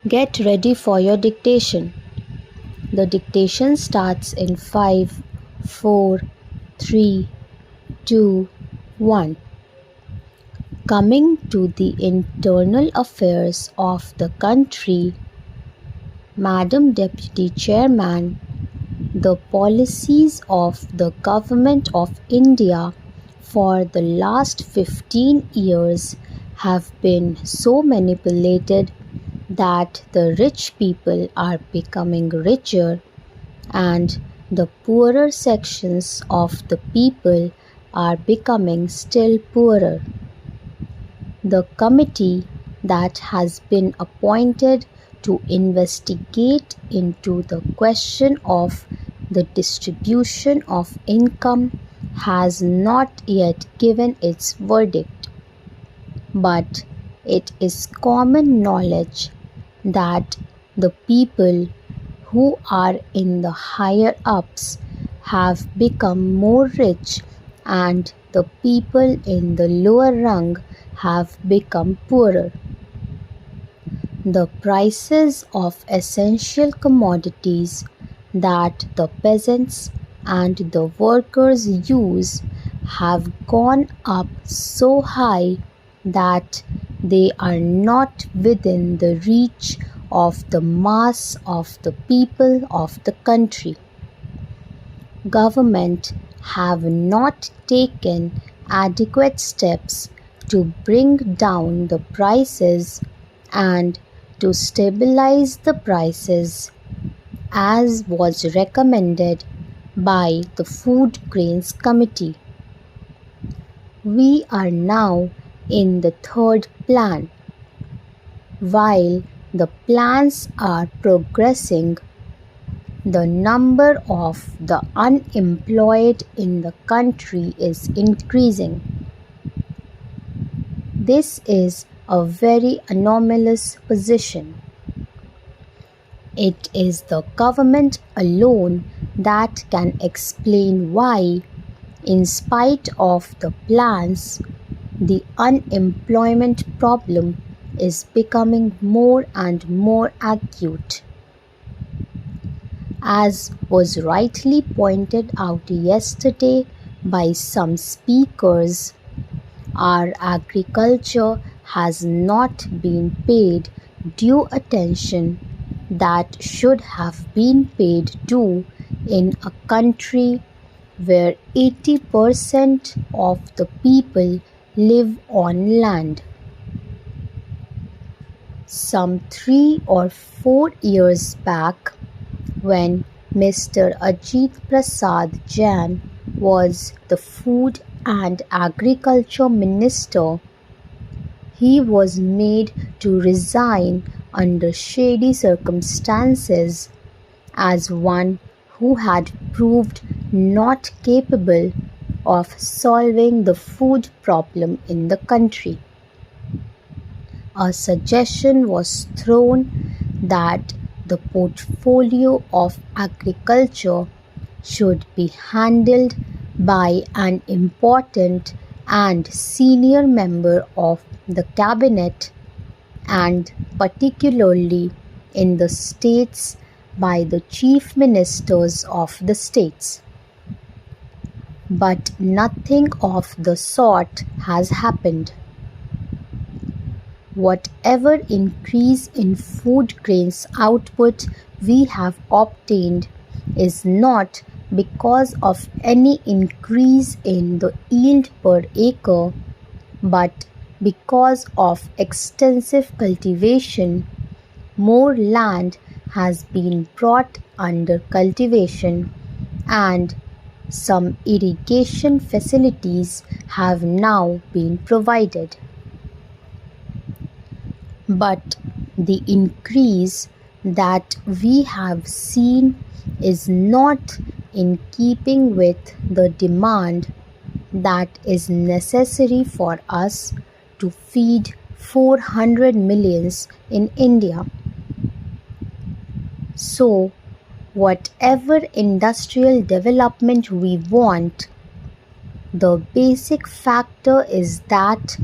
Get ready for your dictation. The dictation starts in 5, 4, 3, 2, 1. Coming to the internal affairs of the country, Madam Deputy Chairman, the policies of the Government of India for the last 15 years have been so manipulated that the rich people are becoming richer and the poorer sections of the people are becoming still poorer. The committee that has been appointed to investigate into the question of the distribution of income has not yet given its verdict, but it is common knowledge that the people who are in the higher ups have become more rich and the people in the lower rung have become poorer. The prices of essential commodities that the peasants and the workers use have gone up so high that they are not within the reach of the mass of the people of the country. Government have not taken adequate steps to bring down the prices and to stabilize the prices as was recommended by the Food Grains Committee. We are now in the third plan. While the plans are progressing, the number of the unemployed in the country is increasing. This is a very anomalous position. It is the government alone that can explain why, in spite of the plans, the unemployment problem is becoming more and more acute. As was rightly pointed out yesterday by some speakers, our agriculture has not been paid due attention that should have been paid to in a country where 80% of the people live on land. Some 3 or 4 years back, when Mr. Ajit Prasad Jain was the Food and Agriculture Minister, he was made to resign under shady circumstances as one who had proved not capable of solving the food problem in the country. A suggestion was thrown that the portfolio of agriculture should be handled by an important and senior member of the cabinet, and particularly in the states by the chief ministers of the states. But nothing of the sort has happened. Whatever increase in food grains output we have obtained is not because of any increase in the yield per acre, but because of extensive cultivation. More land has been brought under cultivation and some irrigation facilities have now been provided. But the increase that we have seen is not in keeping with the demand that is necessary for us to feed 400 millions in India. So, whatever industrial development we want, the basic factor is that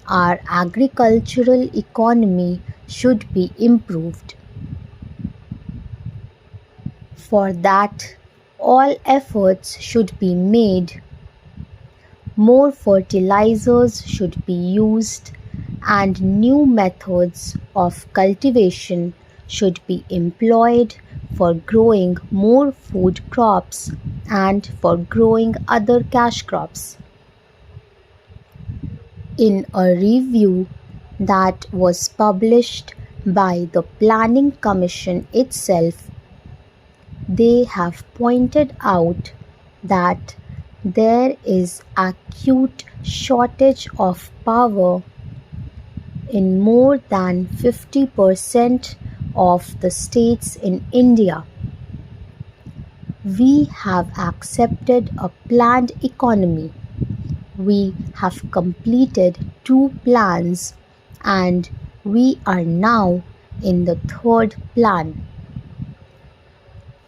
our agricultural economy should be improved. For that, all efforts should be made. More fertilizers should be used and new methods of cultivation should be employed for growing more food crops and for growing other cash crops. In a review that was published by the Planning Commission itself, they have pointed out that there is acute shortage of power in more than 50% of the states in India. We have accepted a planned economy. We have completed 2 plans and we are now in the 3rd plan.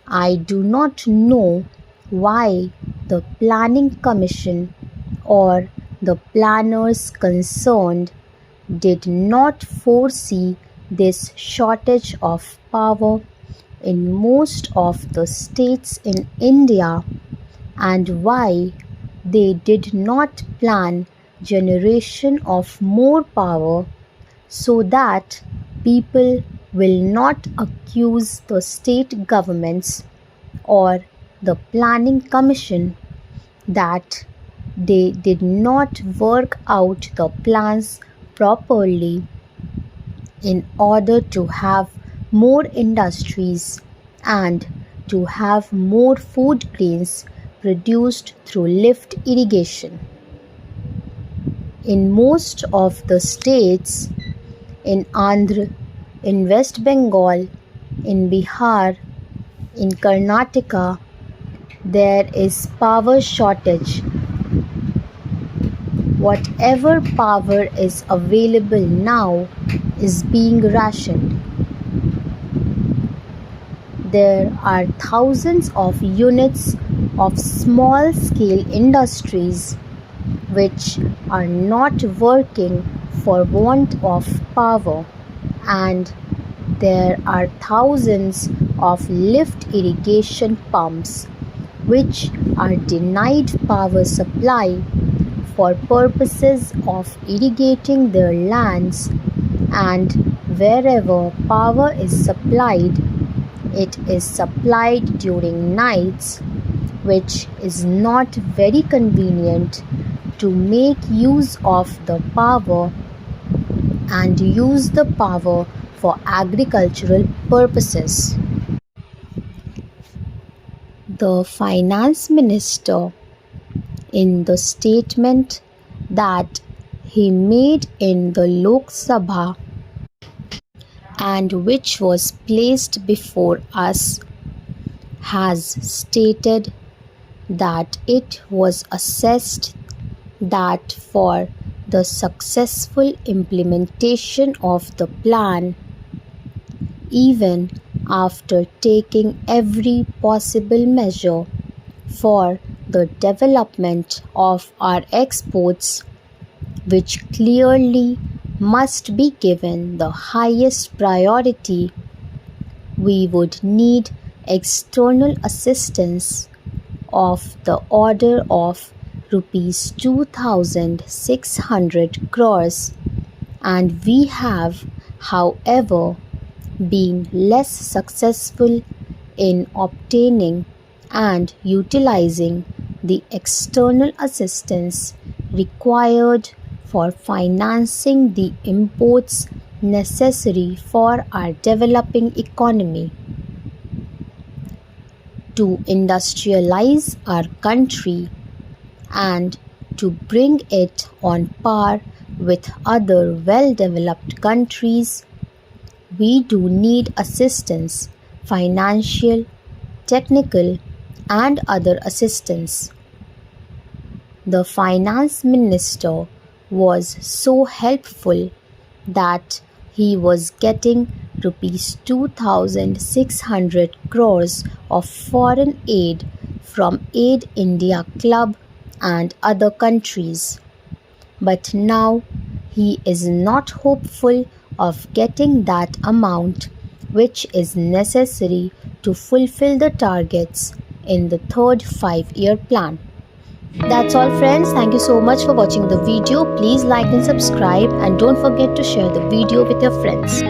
I do not know why the Planning Commission or the planners concerned did not foresee this shortage of power in most of the states in India and why they did not plan generation of more power so that people will not accuse the state governments or the Planning Commission that they did not work out the plans properly in order to have more industries and to have more food grains produced through lift irrigation. In most of the states, in Andhra, in West Bengal, in Bihar, in Karnataka, there is power shortage. Whatever power is available now is being rationed. There are thousands of units of small-scale industries which are not working for want of power, and there are thousands of lift irrigation pumps which are denied power supply for purposes of irrigating their lands, and wherever power is supplied, it is supplied during nights, which is not very convenient to make use of the power and use the power for agricultural purposes. The finance minister, in the statement that he made in the Lok Sabha and which was placed before us, has stated that it was assessed that for the successful implementation of the plan, even after taking every possible measure for the development of our exports, which clearly must be given the highest priority, we would need external assistance of the order of rupees 2,600 crores, and we have, however, been less successful in obtaining and utilizing the external assistance required for financing the imports necessary for our developing economy. To industrialize our country and to bring it on par with other well-developed countries, we do need assistance, financial, technical, and other assistance. The finance minister was so helpful that he was getting rupees 2,600 crores of foreign aid from Aid India Club and other countries. But now he is not hopeful of getting that amount which is necessary to fulfill the targets in the third 5-year plan. That's all friends. Thank you so much for watching the video. Please like and subscribe and don't forget to share the video with your friends.